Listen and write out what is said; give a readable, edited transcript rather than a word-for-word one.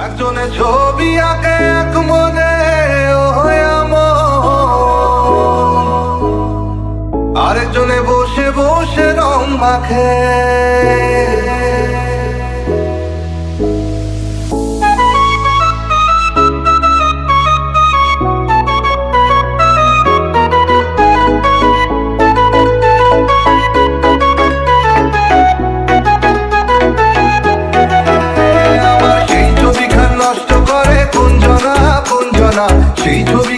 একজনে ছবি আঁকে এক মনে আরেকজনে বসে বসে রং মাখে। সেই ছবি